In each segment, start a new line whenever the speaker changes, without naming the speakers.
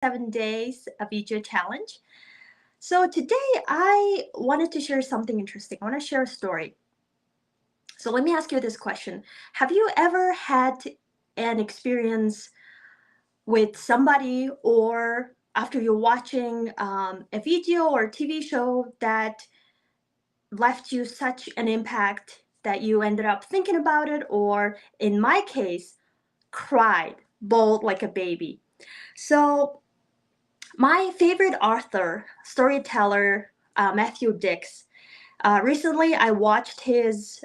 7 days of video challenge. So today I wanted to share something interesting. I want to share a story. So let me ask you this question. Have you ever had an experience with somebody or after you're watching a video or TV show that left you such an impact that you ended up thinking about it, or in my case, cried, bawled like a baby? So my favorite author, storyteller, Matthew Dix. Recently, I watched his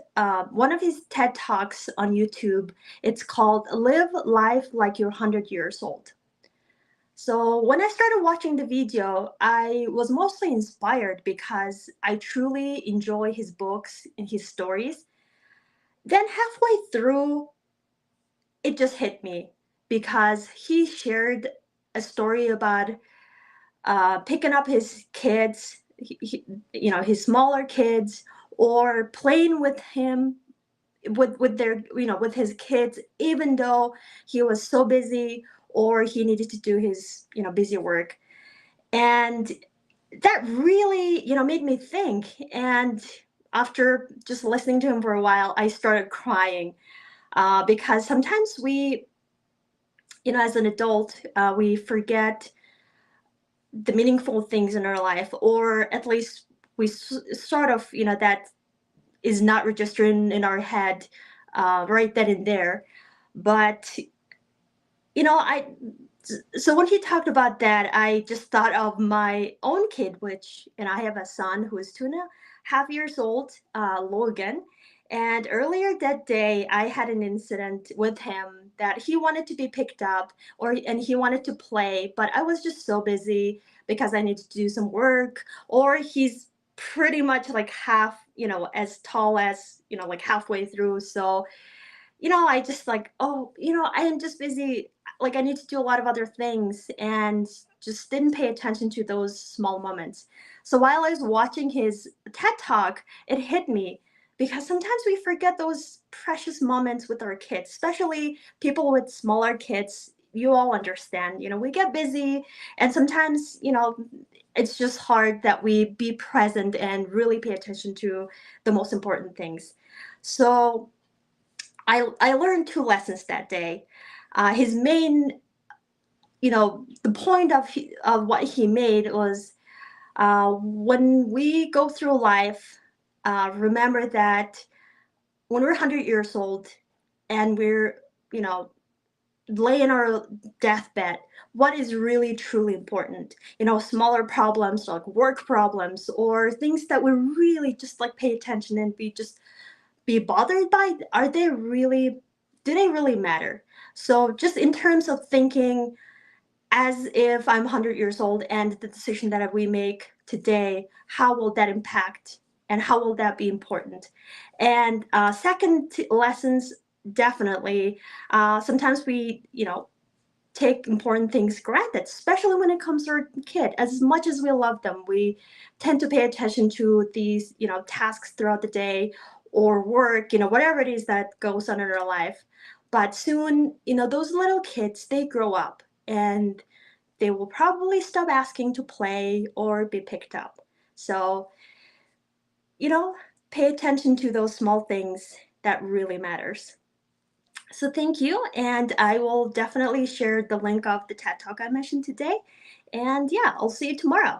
one of his TED Talks on YouTube. It's called "Live Life Like You're 100 Years Old." So when I started watching the video, I was mostly inspired because I truly enjoy his books and his stories. Then halfway through, it just hit me because he shared a story about picking up his kids, his smaller kids, or playing with him, with their, with his kids, even though he was so busy or he needed to do his, busy work. And that really, made me think. And after just listening to him for a while, I started crying because sometimes we, as an adult, we forget the meaningful things in our life, or at least we sort of, that is not registering in our head right then and there. But, I, so when he talked about that, I just thought of my own kid, which, and I have a son who is 2.5 years old, Logan. And earlier that day, I had an incident with him that he wanted to be picked up, and he wanted to play, but I was just so busy because I needed to do some work, or he's pretty much like half, as tall as, like halfway through. So, I just like, oh, I am just busy. Like I need to do a lot of other things and just didn't pay attention to those small moments. So while I was watching his TED Talk, it hit me because sometimes we forget those precious moments with our kids, especially people with smaller kids. You all understand, we get busy, and sometimes, it's just hard that we be present and really pay attention to the most important things. So I learned two lessons that day. His main, the point of what he made was, when we go through life, remember that when we're 100 years old and we're, you know, lay in our deathbed, what is really truly important? Smaller problems like work problems or things that we really just like pay attention and be bothered by, are they really, do they really matter? So just in terms of thinking as if I'm 100 years old, and the decision that we make today, how will that impact and how will that be important? And second lessons, definitely, sometimes we, take important things granted, especially when it comes to our kid. As much as we love them, we tend to pay attention to these, tasks throughout the day or work, whatever it is that goes on in our life. But soon, those little kids, they grow up and they will probably stop asking to play or be picked up. So, you know, pay attention to those small things that really matters. So thank you, and I will definitely share the link of the TED Talk I mentioned today. And yeah, I'll see you tomorrow.